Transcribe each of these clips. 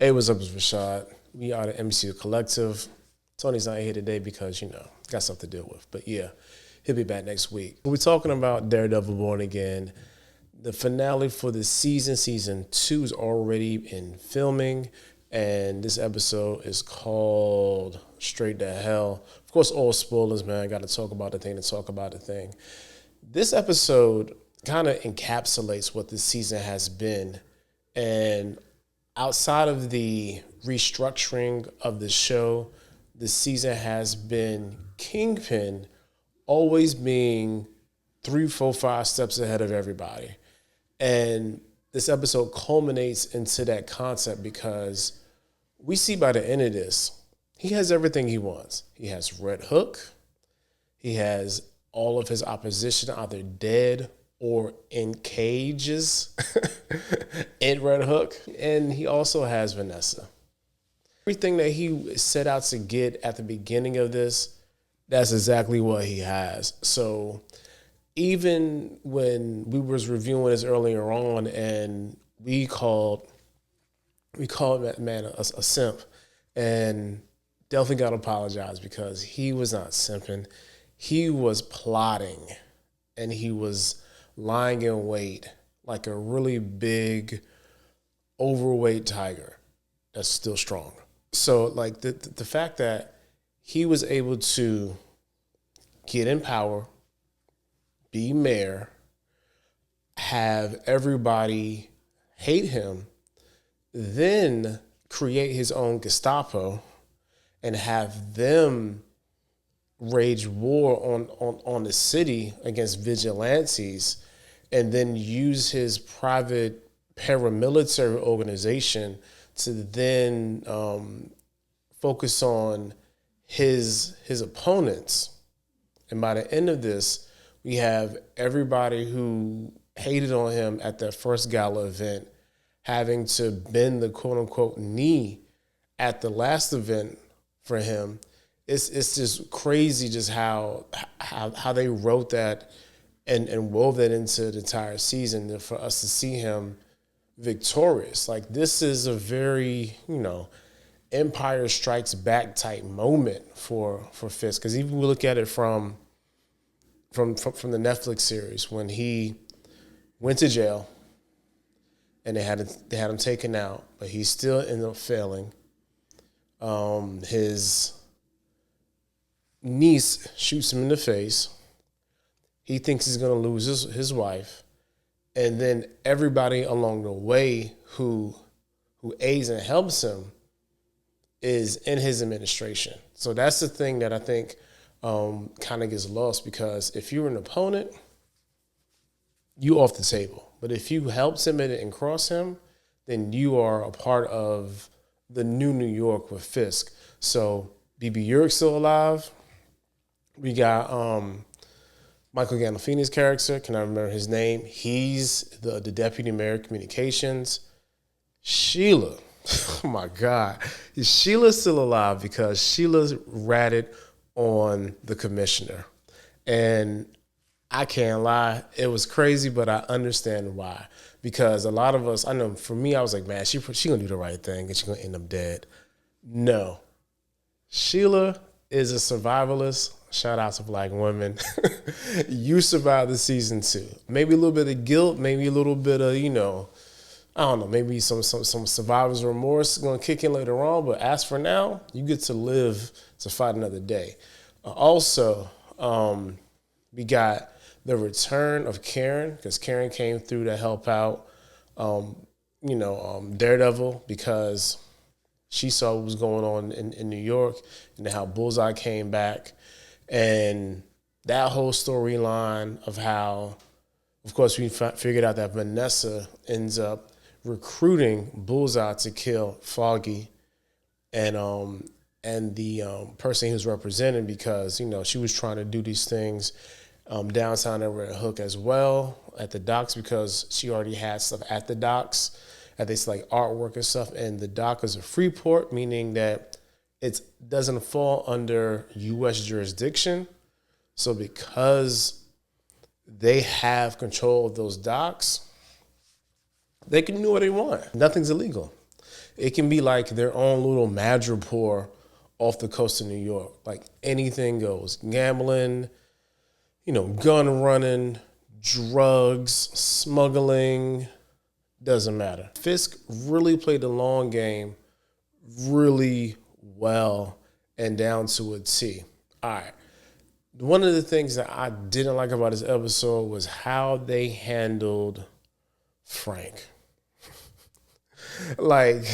Hey, what's up, it's Rashad. We are the MCU Collective. Tony's not here today because, got stuff to deal with. But yeah, he'll be back next week. We're talking about Daredevil Born Again. The finale for the season 2 is already in filming. And this episode is called Straight to Hell. Of course, all spoilers, man. I got to talk about the thing to talk about the thing. This episode kind of encapsulates what this season has been. And outside of the restructuring of the show, the season has been Kingpin always being 3, 4, 5 steps ahead of everybody. And this episode culminates into that concept because we see by the end of this, he has everything he wants. He has Red Hook. He has all of his opposition either dead or in cages in Red Hook. And he also has Vanessa. Everything that he set out to get at the beginning of this, that's exactly what he has. So even when we was reviewing this earlier on and we called that man a simp, and definitely got to apologize because he was not simping. He was plotting and he was lying in wait like a really big, overweight tiger that's still strong. So like the fact that he was able to get in power, be mayor, have everybody hate him, then create his own Gestapo and have them wage war on the city against vigilantes, and then use his private paramilitary organization to then focus on his opponents. And by the end of this, we have everybody who hated on him at that first gala event having to bend the quote-unquote knee at the last event for him. It's just crazy just how they wrote that and wove that into the entire season for us to see him victorious. Like, this is a very, Empire Strikes Back type moment for Fisk. Because even we look at it from the Netflix series when he went to jail and they had him taken out, but he still ended up failing. His niece shoots him in the face. He thinks he's going to lose his wife. And then everybody along the way who aids and helps him is in his administration. So that's the thing that I think kind of gets lost, because if you're an opponent, you off the table. But if you helped him and cross him, then you are a part of the new New York with Fisk. So BB Urick's still alive. We got Michael Gandolfini's character. Can I remember his name? He's the deputy mayor of communications. Sheila. Oh, my God. Is Sheila still alive? Because Sheila's ratted on the commissioner. And I can't lie, it was crazy, but I understand why. Because a lot of us, I know for me, I was like, man, she gonna do the right thing and she's gonna end up dead. No. Sheila is a survivalist. Shout out to Black women. You survived the season 2. Maybe a little bit of guilt, maybe a little bit of, I don't know, maybe some survivor's remorse going to kick in later on. But as for now, you get to live to fight another day. Also, we got the return of Karen, because Karen came through to help out, Daredevil, because she saw what was going on in New York and how Bullseye came back. And that whole storyline of how, of course, we figured out that Vanessa ends up recruiting Bullseye to kill Foggy and the person he was representing, because, she was trying to do these things downtown at Red Hook as well at the docks, because she already had stuff at the docks, at this like artwork and stuff. And the dock is a free port, meaning that it doesn't fall under U.S. jurisdiction. So because they have control of those docks, they can do what they want. Nothing's illegal. It can be like their own little madripoor off the coast of New York. Like anything goes. Gambling, gun running, drugs, smuggling, doesn't matter. Fisk really played the long game really well and down to a T. All right. One of the things that I didn't like about this episode was how they handled Frank. like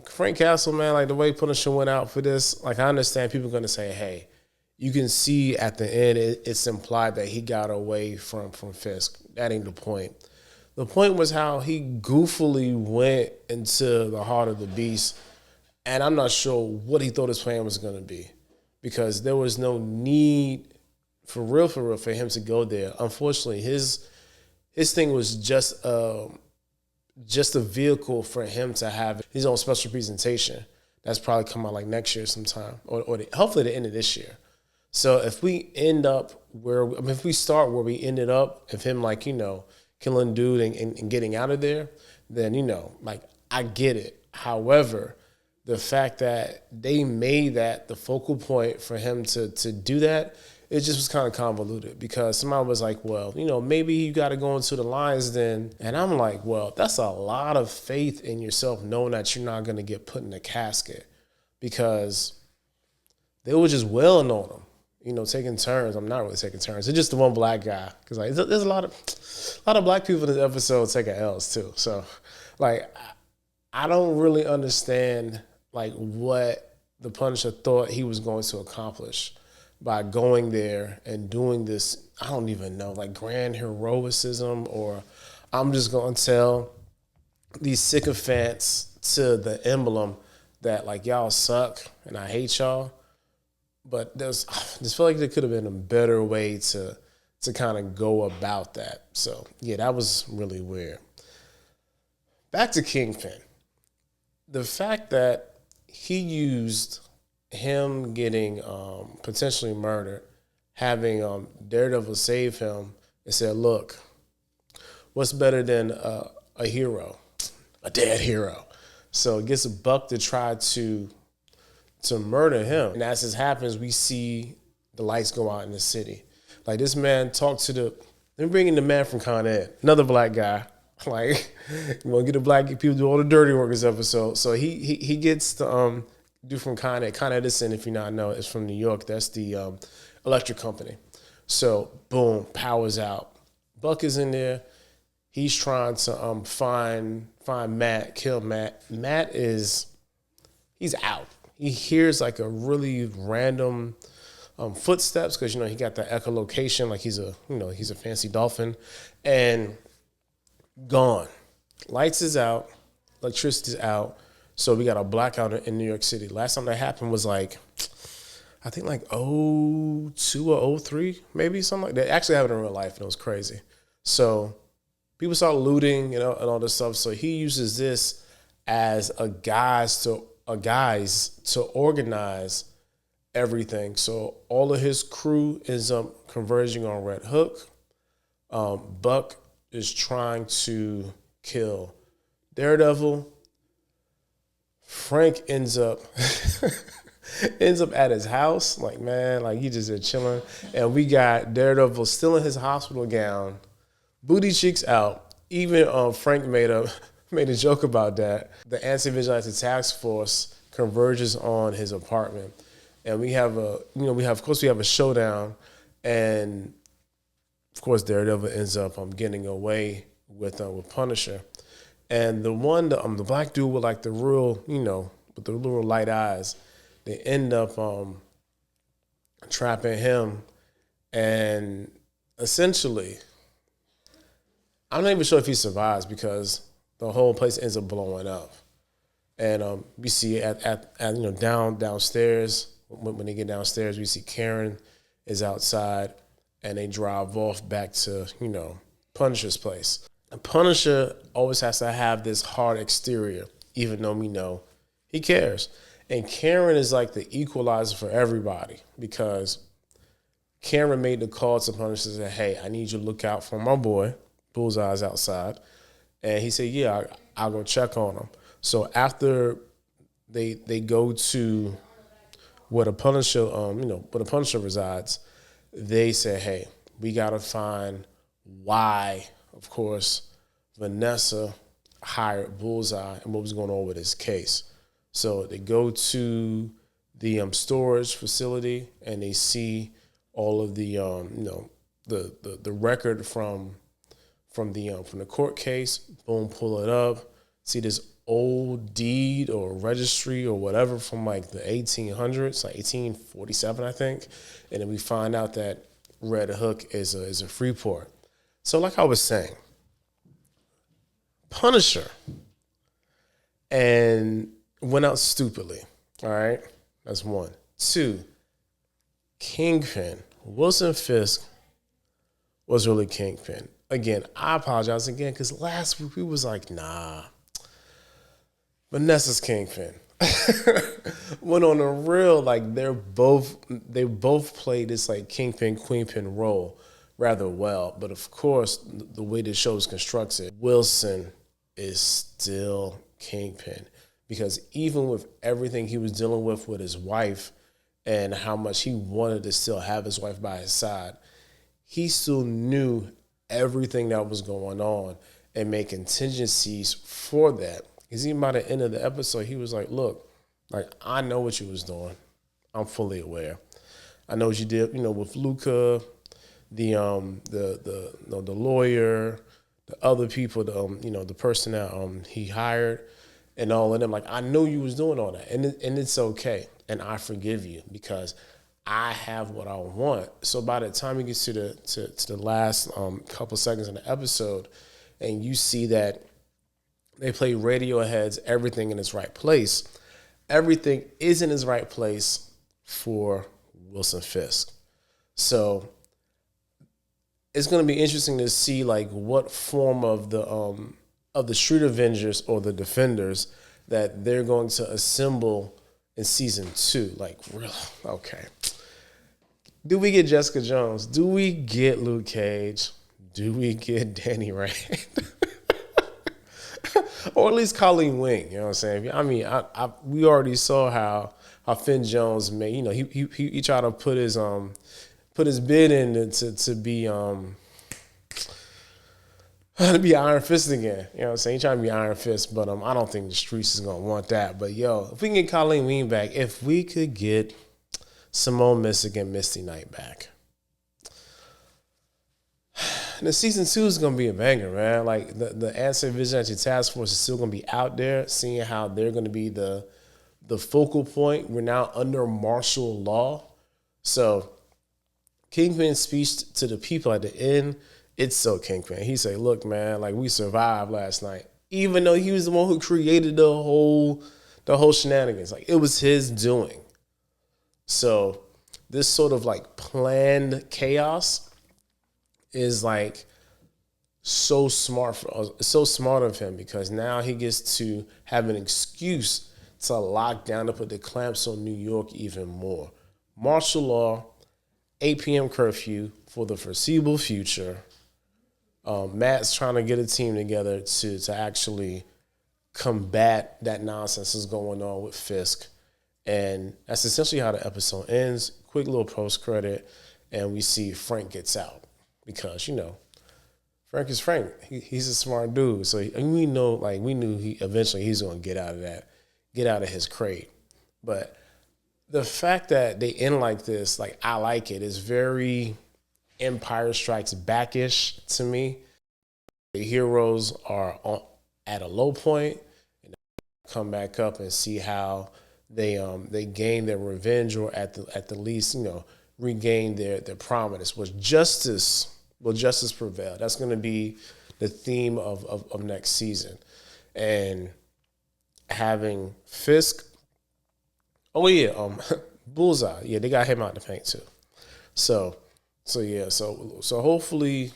Frank Castle, man, like the way Punisher went out for this, like I understand people are going to say, hey, you can see at the end it's implied that he got away from Fisk. That ain't the point. The point was how he goofily went into the heart of the beast, and I'm not sure what he thought his plan was going to be because there was no need for real for him to go there. Unfortunately, his thing was just a vehicle for him to have his own special presentation. That's probably come out like next year sometime, or hopefully the end of this year. So if we end up if we start where we ended up, if him killing dude and getting out of there, then I get it. However, the fact that they made that the focal point for him to do that, it just was kind of convoluted because somebody was like, well, maybe you got to go into the lines then. And I'm like, well, that's a lot of faith in yourself knowing that you're not going to get put in a casket because they were just wailing on him, taking turns. I'm not really taking turns. It's just the one black guy because there's a lot of black people in this episode taking L's too. So I don't really understand what the Punisher thought he was going to accomplish by going there and doing this. I don't even know, grand heroicism, or I'm just going to tell these sycophants to the emblem that y'all suck and I hate y'all. But just feel like there could have been a better way to kind of go about that. So yeah, that was really weird. Back to Kingpin. The fact that he used him getting potentially murdered, having Daredevil save him and said, look, what's better than a hero? A dead hero. So it gets Buck to try to murder him. And as this happens, we see the lights go out in the city. This man talked to let me bring in the man from Con Ed, another black guy. You want to get the black people do all the dirty work this episode. So he gets the dude from Con Ed. Con Edison, if you not know, is from New York. That's the electric company. So boom, power's out. Buck is in there. He's trying to find Matt, kill Matt. Matt he's out. He hears a really random footsteps because he got the echolocation, he's a fancy dolphin, and gone. Lights is out, electricity's out, so we got a blackout in New York City. Last time that happened was I think 02 or 03, maybe something like that. It actually happened in real life and it was crazy. So people start looting and all this stuff. So he uses this as a guise to organize everything. So all of his crew ends up converging on Red Hook. Buck is trying to kill Daredevil. Frank ends up at his house. He just there chilling. And we got Daredevil still in his hospital gown, booty cheeks out. Even Frank made a joke about that. The anti-vigilante task force converges on his apartment, and we have a showdown, and of course Daredevil ends up getting away with Punisher, and the black dude with the real with the little light eyes, they end up trapping him, and essentially, I'm not even sure if he survives because the whole place ends up blowing up. And we see at downstairs, when they get downstairs, we see Karen is outside and they drive off back to, Punisher's place. And Punisher always has to have this hard exterior, even though we know he cares. And Karen is the equalizer for everybody because Karen made the call to Punisher and said, hey, I need you to look out for my boy. Bullseye's outside. And he said, yeah, I'll go check on them. So after they go to where the Punisher, where the Punisher resides, they say, hey, we got to find why, of course, Vanessa hired Bullseye and what was going on with his case. So they go to the storage facility and they see all of the the record from the court case. Boom, pull it up, see this old deed or registry or whatever from like the 1800s, like 1847, I think. And then we find out that Red Hook is a Freeport. So like I was saying, Punisher and went out stupidly. All right, that's one. Two, Kingpin. Wilson Fisk was really Kingpin. Again, I apologize again because last week we was like, nah, Vanessa's Kingpin. Went on a real, like they both played this like Kingpin, Queenpin role rather well. But of course, the way the show is constructed, Wilson is still Kingpin. Because even with everything he was dealing with his wife and how much he wanted to still have his wife by his side, he still knew everything that was going on and made contingencies for that. Because even by the end of the episode, he was like, look, like, I know what you was doing. I'm fully aware. I know what you did, with Luca, the lawyer, the other people, the person that he hired, and all of them. Like, I know you was doing all that, and it's okay, and I forgive you because I have what I want. So by the time you get to the last couple seconds in the episode, and you see that they play Radiohead's "Everything in Its Right Place," everything is in its right place for Wilson Fisk. So it's going to be interesting to see like what form of the Street Avengers or the Defenders that they're going to assemble in season 2. Like, real okay. Do we get Jessica Jones? Do we get Luke Cage? Do we get Danny Rand? Or at least Colleen Wing, you know what I'm saying? I mean, we already saw how Finn Jones made, he tried to put his bid in to be Iron Fist again. You know what I'm saying? He trying to be Iron Fist, but I don't think the streets is gonna want that. But if we can get Colleen Wing back, if we could get Simone Missick and Misty Knight back. And the season 2 is gonna be a banger, man. Like the Anti-Vigilante Task Force is still gonna be out there, seeing how they're gonna be the focal point. We're now under martial law. So Kingpin's speech to the people at the end, it's so Kingpin. He say, look, man, like we survived last night. Even though he was the one who created the whole shenanigans. Like it was his doing. So this sort of like planned chaos is like so smart of him, because now he gets to have an excuse to lock down, to put the clamps on New York even more. Martial law, 8 p.m. curfew for the foreseeable future. Matt's trying to get a team together to actually combat that nonsense that's going on with Fisk. And that's essentially how the episode ends. Quick little post-credit, and we see Frank gets out. Because, Frank is Frank. He's a smart dude. So we knew eventually he's going to get out of his crate. But the fact that they end like this, like I like it. It's very Empire Strikes Back-ish to me. The heroes are at a low point and come back up and see how they gain their revenge, or at the least, regain their prominence. Will justice prevail? That's going to be the theme of next season. And having Fisk, Bullseye, they got him out the paint too. So hopefully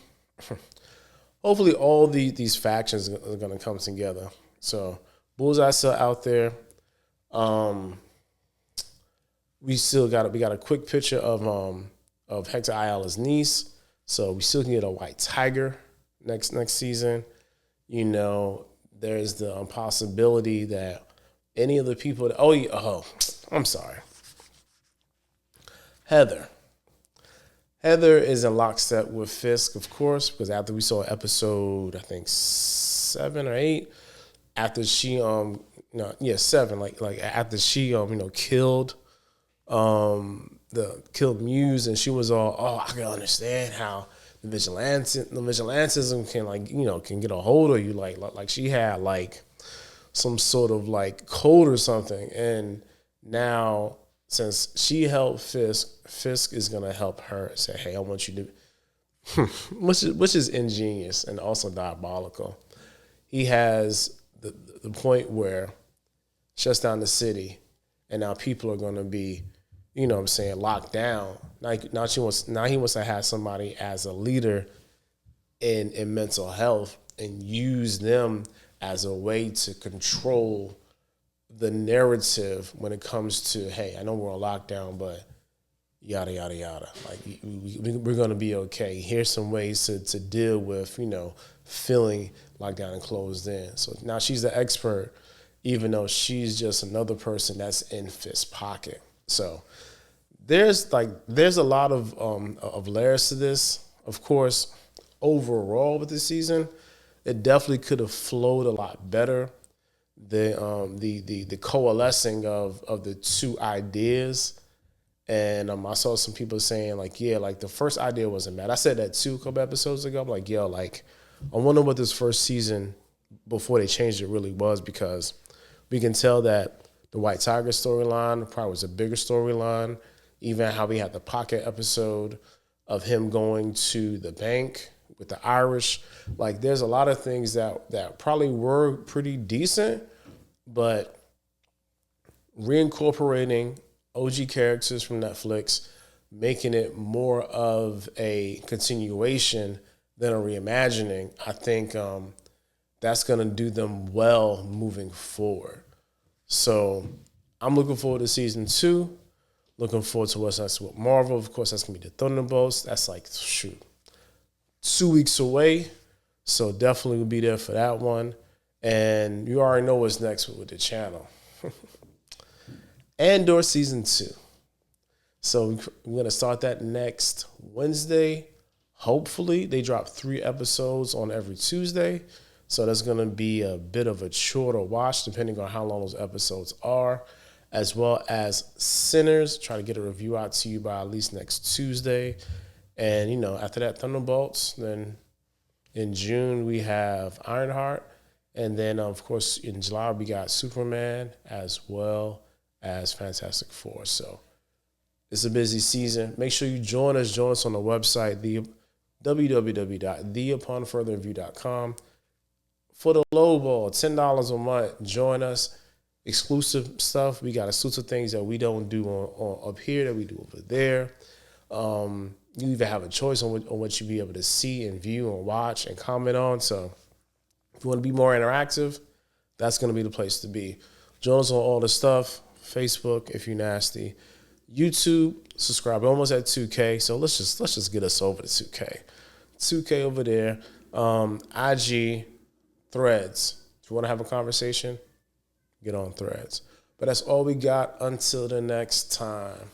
all these factions are going to come together. So Bullseye's still out there. We got a quick picture of Hector Ayala's niece, so we still can get a white tiger next season. That there's the possibility that any of the people that, I'm sorry. Heather is in lockstep with Fisk, of course, because after we saw episode, I think 7 or 8, after she 7, like after she killed killed Muse, and she was all, I can understand how the vigilantism can get a hold of you, like she had like some sort of like code or something, and now since she helped Fisk is gonna help her say, hey, I want you to, which is ingenious and also diabolical. He has the point where shuts down the city, and now people are gonna be, locked down. Now he wants to have somebody as a leader in mental health and use them as a way to control the narrative when it comes to, hey, I know we're on lockdown, but yada, yada, yada. Like, we're going to be okay. Here's some ways to deal with, feeling locked down and closed in. So now she's the expert, even though she's just another person that's in Fisk's pocket. So there's a lot of layers to this. Of course, overall with the season, it definitely could have flowed a lot better. The coalescing of the two ideas, and I saw some people saying the first idea wasn't bad. I said that too a couple episodes ago. I'm like, I wonder what this first season before they changed it really was, because we can tell that the White Tiger storyline probably was a bigger storyline. Even how we had the pocket episode of him going to the bank with the Irish. Like, there's a lot of things that probably were pretty decent, but reincorporating OG characters from Netflix, making it more of a continuation than a reimagining, I think that's going to do them well moving forward. So I'm looking forward to season 2. Looking forward to what's next with Marvel. Of course, that's going to be the Thunderbolts. That's 2 weeks away. So definitely will be there for that one. And you already know what's next with the channel. Andor season 2. So we're going to start that next Wednesday. Hopefully, they drop 3 episodes on every Tuesday. So that's going to be a bit of a shorter watch, depending on how long those episodes are. As well as Sinners, try to get a review out to you by at least next Tuesday. And, after that, Thunderbolts. Then in June, we have Ironheart. And then, of course, in July, we got Superman as well as Fantastic Four. So it's a busy season. Make sure you join us. Join us on the website, www.theuponfurtherreview.com. For the low ball, $10 a month, join us. Exclusive stuff. We got exclusive things that we don't do on up here that we do over there. You even have a choice on what you be able to see and view and watch and comment on. So if you want to be more interactive, that's going to be the place to be. Join us on all the stuff. Facebook, if you're nasty. YouTube, subscribe. We're almost at 2K, so let's just get us over to 2K. 2K over there. IG, Threads. If you want to have a conversation, get on Threads. But that's all we got until the next time.